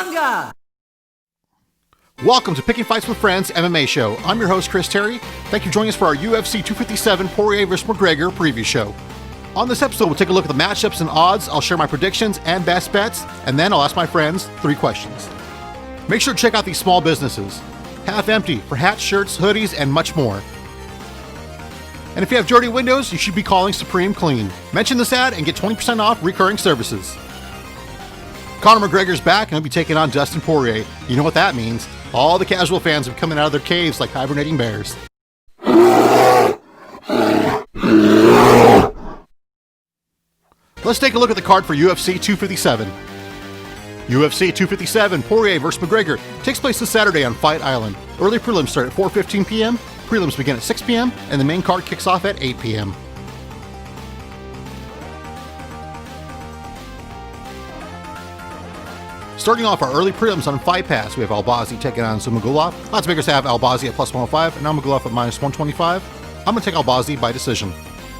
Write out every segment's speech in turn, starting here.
Chimichanga! Welcome to Picking Fights with Friends MMA show. I'm your host, Chris Terry. Thank you for joining us for our UFC 257 Poirier vs. McGregor preview show. On this episode, we'll take a look at the matchups and odds. I'll share my predictions and best bets, and then I'll ask my friends 3 questions. Make sure to check out these small businesses. Half Empty for hats, shirts, hoodies, and much more. And if you have dirty windows, you should be calling Supreme Clean. Mention this ad and get 20% off recurring services. Conor McGregor's back and he'll be taking on Dustin Poirier. You know what that means. All the casual fans are coming out of their caves like hibernating bears. Let's take a look at the card for UFC 257. UFC 257 Poirier vs. McGregor takes place this Saturday on Fight Island. Early prelims start at 4:15 p.m., prelims begin at 6 p.m., and the main card kicks off at 8 p.m. Starting off our early prelims on Fight Pass, we have Albazi taking on Zumagulov. Odds makers have Albazi at plus 105 and Zumagulov at minus 125. I'm going to take Albazi by decision.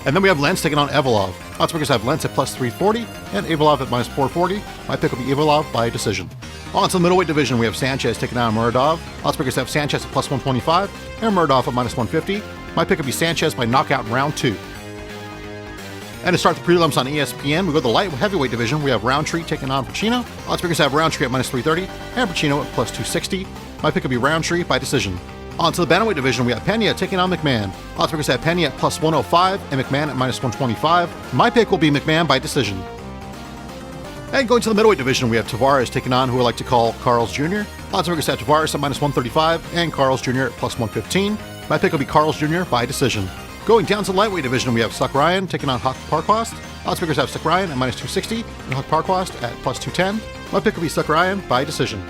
And then we have Lentz taking on Evolov. Odds makers have Lentz at plus 340 and Evolov at minus 440. My pick will be Evolov by decision. On to the middleweight division, we have Sanchez taking on Muradov. Odds makers have Sanchez at plus 125 and Muradov at minus 150. My pick will be Sanchez by knockout in round 2. And to start the prelims on ESPN, we go to the light heavyweight division. We have Roundtree taking on Pacino. Odds makers have Roundtree at minus 330 and Pacino at plus 260. My pick will be Roundtree by decision. On to the bantamweight division, we have Pena taking on McMahon. Odds makers have Pena at plus 105 and McMahon at minus 125. My pick will be McMahon by decision. And going to the middleweight division, we have Tavares taking on who I like to call Carl's Jr. Odds makers have Tavares at minus 135 and Carl's Jr. at plus 115. My pick will be Carl's Jr. by decision. Going down to the lightweight division, we have Suck Ryan taking on Huck Parquast. Odds makers have Suck Ryan at minus 260 and Huck Parquast at plus 210. My pick will be Suck Ryan by decision.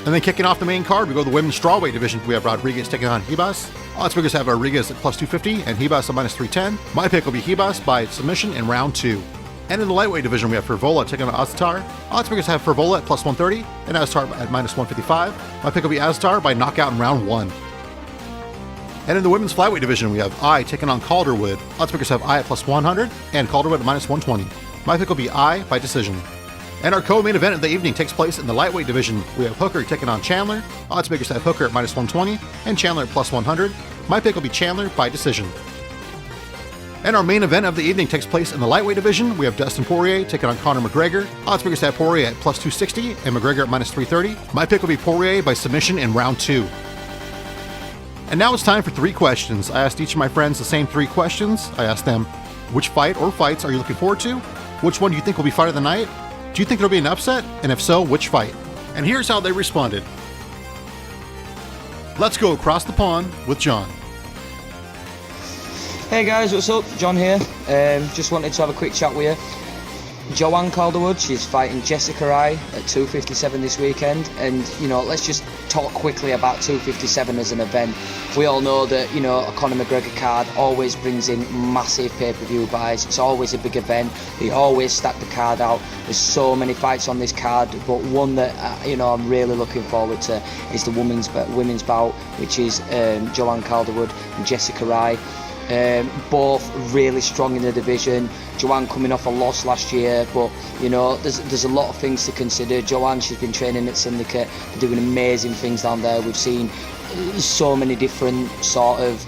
And then kicking off the main card, we go to the women's strawweight division. We have Rodriguez taking on Ribas. Odds makers have Rodriguez at plus 250 and Ribas at minus 310. My pick will be Ribas by submission in round 2. And in the lightweight division, we have Fervola taking on Aztar. Odds makers have Fervola at plus 130 and Aztar at minus 155. My pick will be Aztar by knockout in round 1. And in the women's flyweight division, we have I taking on Calderwood. Odds makers have I at plus 100 and Calderwood at minus 120. My pick will be I by decision. And our co-main event of the evening takes place in the lightweight division. We have Hooker taking on Chandler. Odds makers have Hooker at minus 120 and Chandler at plus 100. My pick will be Chandler by decision. And our main event of the evening takes place in the lightweight division. We have Dustin Poirier taking on Conor McGregor. Odds makers have Poirier at plus 260 and McGregor at minus 330. My pick will be Poirier by submission in round 2. And now it's time for 3 questions. I asked each of my friends the same 3 questions. I asked them, which fight or fights are you looking forward to? Which one do you think will be fight of the night? Do you think there'll be an upset? And if so, which fight? And here's how they responded. Let's go across the pond with John. Hey guys, what's up? John here. Just wanted to have a quick chat with you. Joanne Calderwood, she's fighting Jessica Rai at 257 this weekend, and let's just talk quickly about 257 as an event. We all know that a Conor McGregor card always brings in massive pay-per-view buys. It's always a big event. They always stack the card out. There's so many fights on this card, but one that I'm really looking forward to is the women's bout, which is Joanne Calderwood and Jessica Rai. Both really strong in the division. Joanne coming off a loss last year, but there's a lot of things to consider. Joanne, she's been training at Syndicate, they're doing amazing things down there. We've seen so many different sort of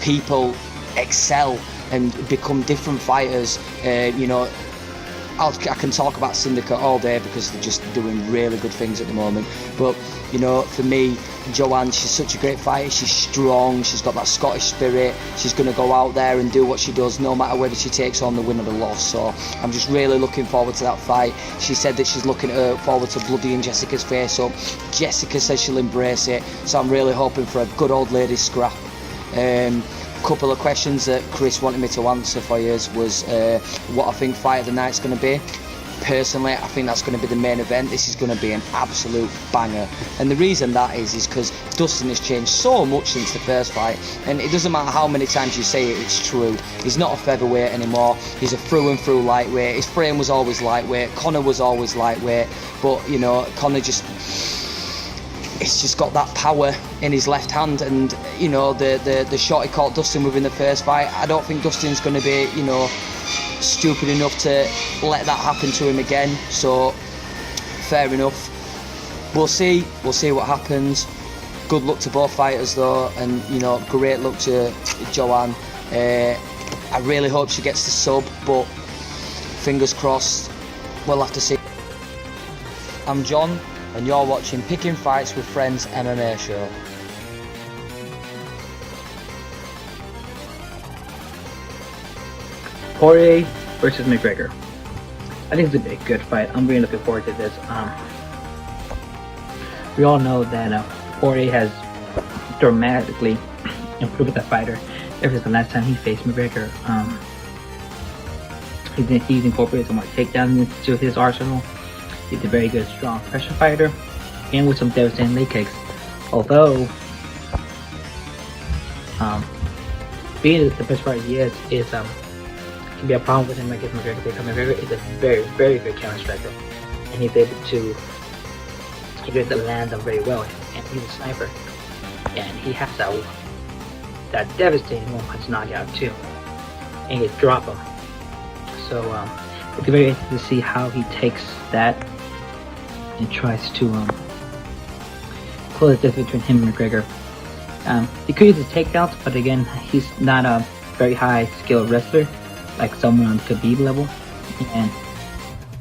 people excel and become different fighters. I can talk about Syndicate all day because they're just doing really good things at the moment. But for me, Joanne, she's such a great fighter. She's strong. She's got that Scottish spirit. She's going to go out there and do what she does, no matter whether she takes on the win or the loss. So I'm just really looking forward to that fight. She said that she's looking forward to bloodying Jessica's face up. Jessica says she'll embrace it. So I'm really hoping for a good old lady scrap. Couple of questions that Chris wanted me to answer for you was what I think fight of the night's going to be. Personally, I think that's going to be the main event. This is going to be an absolute banger, and the reason that is because Dustin has changed so much since the first fight, and it doesn't matter how many times you say it, it's true. He's not a featherweight anymore. He's a through and through lightweight. His frame was always lightweight. Conor was always lightweight, but Conor it's just got that power in his left hand, and the shot he caught Dustin with in the first fight, I don't think Dustin's going to be stupid enough to let that happen to him again. So fair enough. We'll see what happens. Good luck to both fighters though, and you know, great luck to Joanne. I really hope she gets the sub, but fingers crossed, we'll have to see. I'm John, and you're watching Picking Fights with Friends MMA show. Poirier versus McGregor. I think it's a big good fight. I'm really looking forward to this. We all know that Poirier has dramatically improved as a fighter ever since the last time he faced McGregor. He's incorporated some more takedowns into his arsenal. He's a very good, strong pressure fighter, and with some devastating leg kicks. Although, being the best fighter he is can be a problem with him against McGregor, because McGregor is a very, very good counter striker, and he's able to land them very well. And he's a sniper, and he has that devastating one-punch knockout too, and he drop him. So it's very interesting to see how he takes that and tries to close the distance between him and McGregor. He could use his takedowns, but again, he's not a very high skilled wrestler like someone on Khabib level, and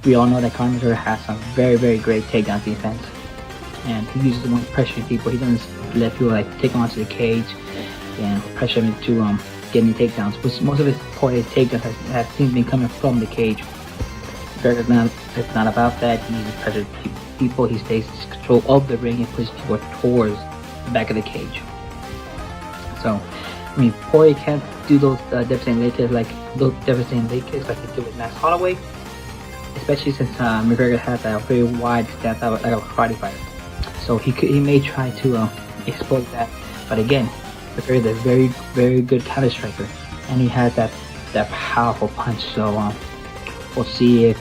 we all know that Conor McGregor has some very, very great takedown defense, and he uses them when pressuring people. He doesn't let people like take him onto the cage and pressure him into getting takedowns, which most of his Poirier's takedowns have seemed to be coming from the cage. It's not about that. He uses pressure people. He stays in control of the ring and pushes people towards the back of the cage. So, I mean, Poirier can't do those devastating leg kicks like he did with Max Holloway, especially since McGregor has a very wide stance like a karate fighter. So he may try to exploit that, but again, McGregor is a very, very good counter striker, and he has that powerful punch. So we'll see if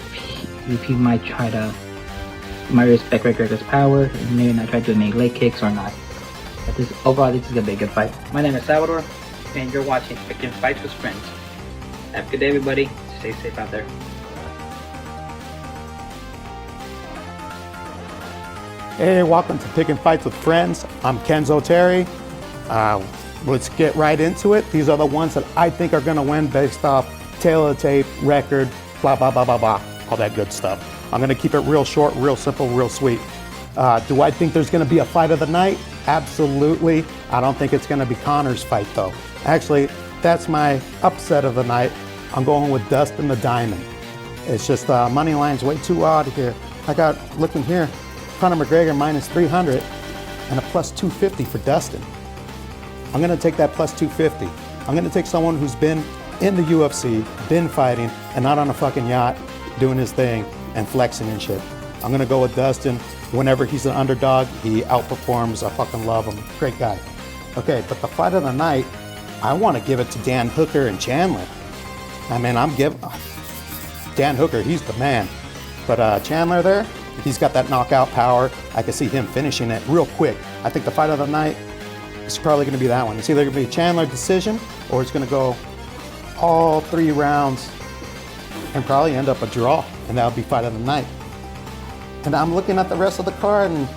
he might respect McGregor's power and maybe not try to make leg kicks or not. But overall, this is gonna be a good fight. My name is Salvador, and you're watching Picking Fights with Friends. Have a good day, everybody. Stay safe out there. Hey, welcome to Picking Fights with Friends. I'm Kenzo Terry. Let's get right into it. These are the ones that I think are going to win based off tail of the tape, record, blah, blah, blah, blah, blah, all that good stuff. I'm going to keep it real short, real simple, real sweet. Do I think there's going to be a fight of the night? Absolutely. I don't think it's going to be Conor's fight, though. Actually, that's my upset of the night. I'm going with Dustin the Diamond. It's just money line's way too odd here. I got, looking here, Conor McGregor minus 300 and a plus 250 for Dustin. I'm going to take that plus 250. I'm going to take someone who's been in the UFC, been fighting, and not on a fucking yacht doing his thing and flexing and shit. I'm going to go with Dustin. Whenever he's an underdog, he outperforms. I fucking love him. Great guy. Okay, but the fight of the night, I want to give it to Dan Hooker and Chandler. I mean, Dan Hooker, he's the man. But Chandler there, he's got that knockout power. I can see him finishing it real quick. I think the fight of the night is probably going to be that one. It's either going to be a Chandler decision or it's going to go all 3 rounds and probably end up a draw, and that'll be fight of the night. And I'm looking at the rest of the card, and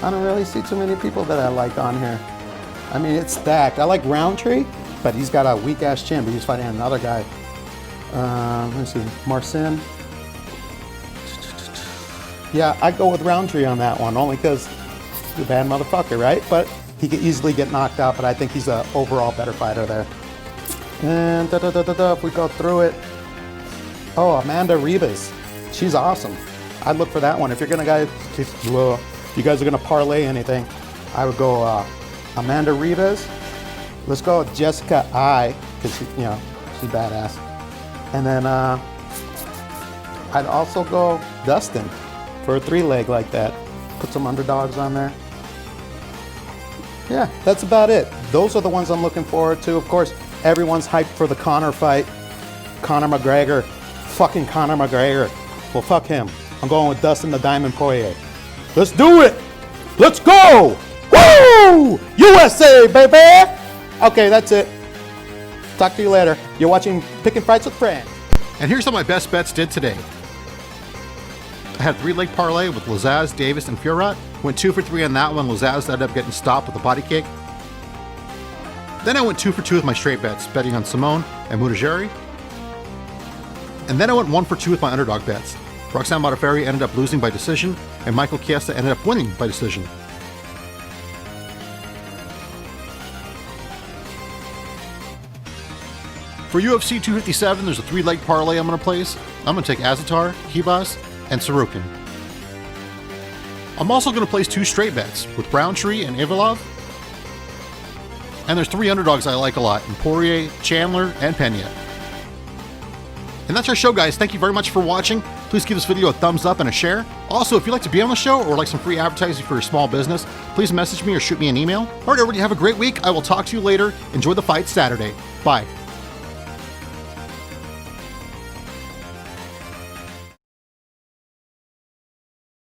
I don't really see too many people that I like on here. I mean, it's stacked. I like Roundtree, but he's got a weak ass chin, but he's fighting another guy. Let's see, Marcin. Yeah, I go with Roundtree on that one, only because he's a bad motherfucker, right? But he could easily get knocked out, but I think he's an overall better fighter there. And if we go through it, oh, Amanda Ribas, she's awesome. I'd look for that one. If you're gonna if you guys are gonna parlay anything, I would go Amanda Ribas. Let's go with Jessica I, because she's badass. And then I'd also go Dustin for a 3-leg like that. Put some underdogs on there. Yeah, that's about it. Those are the ones I'm looking forward to. Of course, everyone's hyped for the Conor fight. Conor McGregor. Fucking Conor McGregor. Well, fuck him. I'm going with Dustin the Diamond Poirier. Let's do it! Let's go! Woo! USA, baby! Okay, that's it. Talk to you later. You're watching Picking Fights with Friends. And here's how my best bets did today. I had 3-leg parlay with Lazaz, Davis, and Fiorat. Went 2 for 3 on that one. Lazaz ended up getting stopped with a body kick. Then I went 2 for 2 with my straight bets, betting on Simone and Mutajeri. And then I went 1 for 2 with my underdog bets. Roxanne Modafferi ended up losing by decision, and Michael Chiesa ended up winning by decision. For UFC 257, there's a 3-leg parlay I'm going to place. I'm going to take Azatar, Kibas, and Sorokin. I'm also going to place 2 straight bets with Browntree and Ivalov. And there's 3 underdogs I like a lot, in Poirier, Chandler, and Pena. And that's our show, guys. Thank you very much for watching. Please give this video a thumbs up and a share. Also, if you'd like to be on the show or like some free advertising for your small business, please message me or shoot me an email. All right, everybody, have a great week. I will talk to you later. Enjoy the fight Saturday. Bye.